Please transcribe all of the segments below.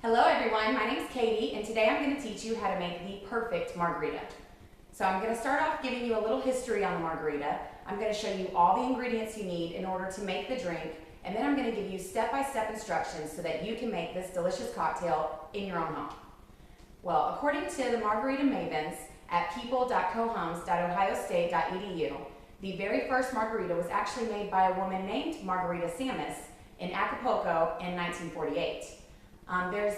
Hello everyone, my name is Katie and today I'm going to teach you how to make the perfect margarita. So I'm going to start off giving you a little history on the margarita. I'm going to show you all the ingredients you need in order to make the drink, and then I'm going to give you step-by-step instructions so that you can make this delicious cocktail in your own home. Well, according to the Margarita Mavens at people.cohomes.ohiostate.edu, the very first margarita was actually made by a woman named Margarita Samus in Acapulco in 1948. There's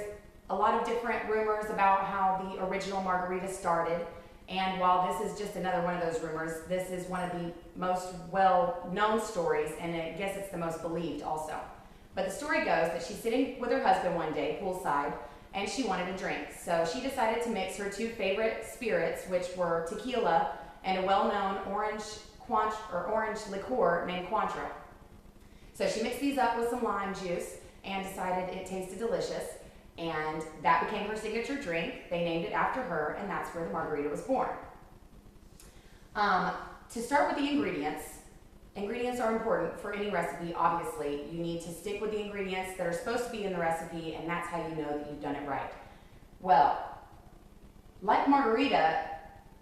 a lot of different rumors about how the original margarita started, and while this is just another one of those rumors, this is one of the most well-known stories, and I guess it's the most believed also. But the story goes that she's sitting with her husband one day, poolside, and she wanted a drink. So she decided to mix her two favorite spirits, which were tequila and a well-known orange liqueur named Cointreau. So she mixed these up with some lime juice and decided it tasted delicious, and that became her signature drink. They named it after her, and that's where the margarita was born. To start with the ingredients, ingredients are important for any recipe, obviously. You need to stick with the ingredients that are supposed to be in the recipe, and that's how you know that you've done it right. Well, like margarita,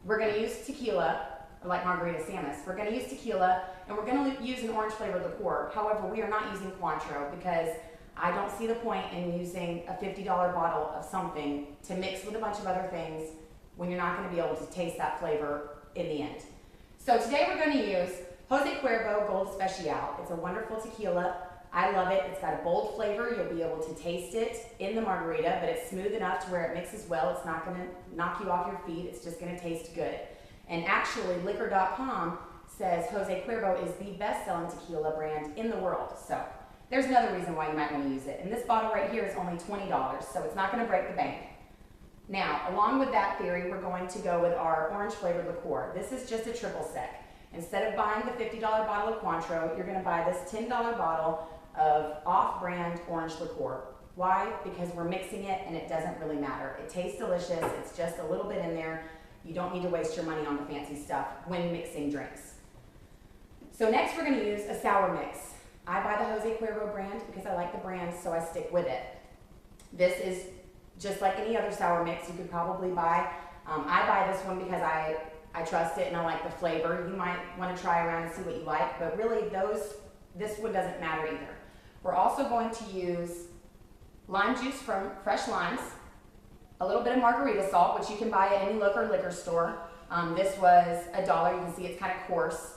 we're going to use tequila, or like Margarita Samus, we're going to use tequila, and we're going to use an orange flavored liqueur. However, we are not using Cointreau because I don't see the point in using a $50 bottle of something to mix with a bunch of other things when you're not going to be able to taste that flavor in the end. So today we're going to use Jose Cuervo Gold Especial. It's a wonderful tequila. I love it. It's got a bold flavor. You'll be able to taste it in the margarita, but it's smooth enough to where it mixes well. It's not going to knock you off your feet. It's just going to taste good. And actually, Liquor.com says Jose Cuervo is the best-selling tequila brand in the world. So there's another reason why you might want to use it. And this bottle right here is only $20, so it's not going to break the bank. Now, along with that theory, we're going to go with our orange flavored liqueur. This is just a triple sec. Instead of buying the $50 bottle of Cointreau, you're going to buy this $10 bottle of off-brand orange liqueur. Why? Because we're mixing it and it doesn't really matter. It tastes delicious. It's just a little bit in there. You don't need to waste your money on the fancy stuff when mixing drinks. So next we're going to use a sour mix. I buy the Jose Cuervo brand because I like the brand, so I stick with it. This is just like any other sour mix you could probably buy. I buy this one because I trust it and I like the flavor. You might want to try around and see what you like, but really this one doesn't matter either. We're also going to use lime juice from fresh limes, a little bit of margarita salt, which you can buy at any local liquor store. This was $1. You can see it's kind of coarse.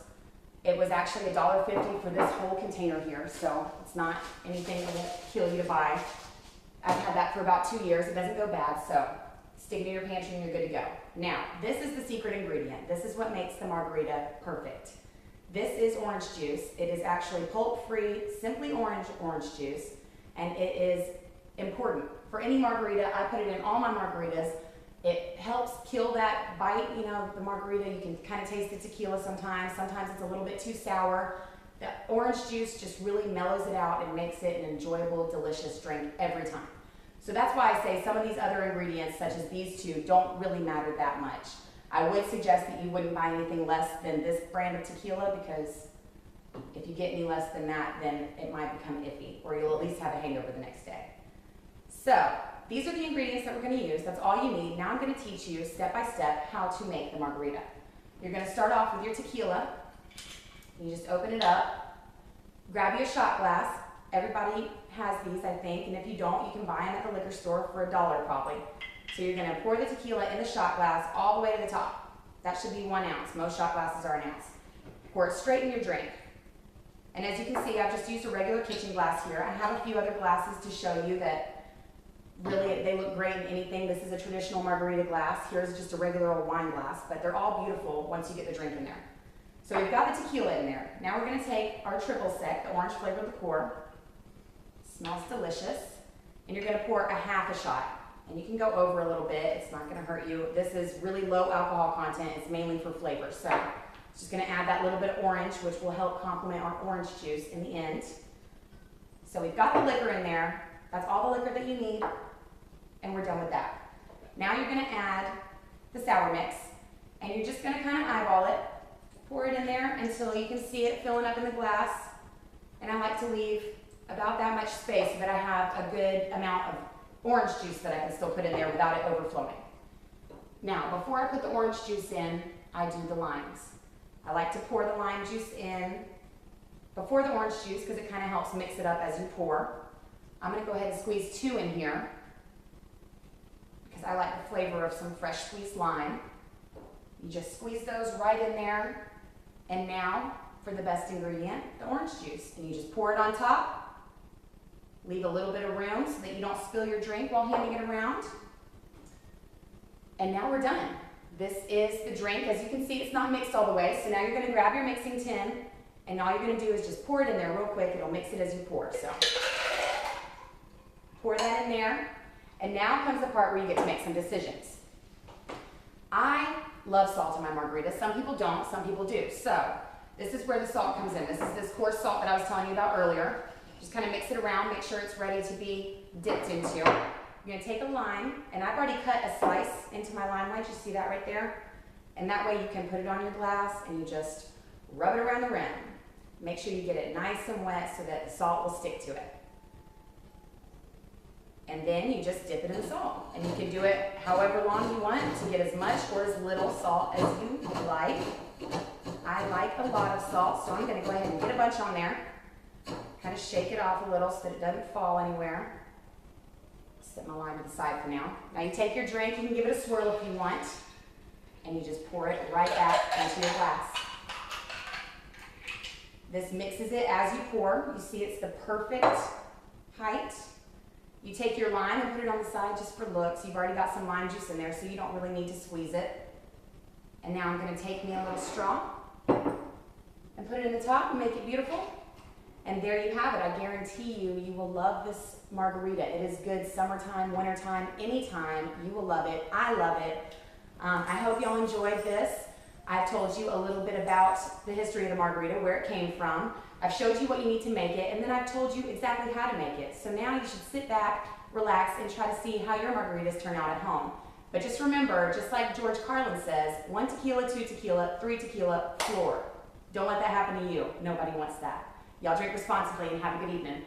It was actually $1.50 for this whole container here, so it's not anything that will kill you to buy. I've had that for about 2 years. It doesn't go bad, so stick it in your pantry and you're good to go. Now, this is the secret ingredient. This is what makes the margarita perfect. This is orange juice. It is actually pulp-free, simply orange juice, and it is important. For any margarita, I put it in all my margaritas. It helps kill that bite, you know, the margarita. You can kind of taste the tequila sometimes. Sometimes it's a little bit too sour. The orange juice just really mellows it out and makes it an enjoyable, delicious drink every time. So that's why I say some of these other ingredients, such as these two, don't really matter that much. I would suggest that you wouldn't buy anything less than this brand of tequila, because if you get any less than that, then it might become iffy, or you'll at least have a hangover the next day. So these are the ingredients that we're going to use. That's all you need. Now I'm going to teach you step by step how to make the margarita. You're going to start off with your tequila. You just open it up, grab you a shot glass. Everybody has these, I think, and if you don't, you can buy them at the liquor store for $1 probably. So you're going to pour the tequila in the shot glass all the way to the top. That should be 1 ounce. Most shot glasses are 1 ounce. Pour it straight in your drink. And as you can see, I've just used a regular kitchen glass here. I have a few other glasses to show you that really, they look great in anything. This is a traditional margarita glass. Here's just a regular old wine glass, but they're all beautiful once you get the drink in there. So we've got the tequila in there. Now we're going to take our triple sec, the orange flavored liqueur. Smells delicious. And you're going to pour a half a shot. And you can go over a little bit. It's not going to hurt you. This is really low alcohol content. It's mainly for flavor. So it's just going to add that little bit of orange, which will help complement our orange juice in the end. So we've got the liquor in there. That's all the liquor that you need. And we're done with that. Now you're going to add the sour mix, and you're just going to kind of eyeball it. Pour it in there until you can see it filling up in the glass. And I like to leave about that much space so that I have a good amount of orange juice that I can still put in there without it overflowing. Now, before I put the orange juice in, I do the limes. I like to pour the lime juice in before the orange juice because it kind of helps mix it up as you pour. I'm going to go ahead and squeeze 2 in here because I like the flavor of some fresh squeezed lime. You just squeeze those right in there. And now, for the best ingredient, the orange juice. And you just pour it on top. Leave a little bit of room so that you don't spill your drink while handing it around. And now we're done. This is the drink. As you can see, it's not mixed all the way. So now you're going to grab your mixing tin, and all you're going to do is just pour it in there real quick. It'll mix it as you pour. So pour that in there. And now comes the part where you get to make some decisions. I love salt in my margarita. Some people don't, some people do. So this is where the salt comes in. This is this coarse salt that I was telling you about earlier. Just kind of mix it around, make sure it's ready to be dipped into. You're gonna take a lime, and I've already cut a slice into my lime wedge. You see that right there? And that way you can put it on your glass and you just rub it around the rim. Make sure you get it nice and wet so that the salt will stick to it. And then you just dip it in salt. And you can do it however long you want to get as much or as little salt as you like. I like a lot of salt, so I'm gonna go ahead and get a bunch on there. Kind of shake it off a little so that it doesn't fall anywhere. Set my lime to the side for now. Now you take your drink, you can give it a swirl if you want, and you just pour it right back into your glass. This mixes it as you pour. You see it's the perfect height. You take your lime and put it on the side just for looks. You've already got some lime juice in there, so you don't really need to squeeze it. And now I'm going to take me a little straw and put it in the top and make it beautiful. And there you have it. I guarantee you, you will love this margarita. It is good summertime, wintertime, anytime. You will love it. I love it. I hope y'all enjoyed this. I've told you a little bit about the history of the margarita, where it came from. I've showed you what you need to make it, and then I've told you exactly how to make it. So now you should sit back, relax, and try to see how your margaritas turn out at home. But just remember, just like George Carlin says, 1 tequila, 2 tequila, 3 tequila, floor. Don't let that happen to you. Nobody wants that. Y'all drink responsibly and have a good evening.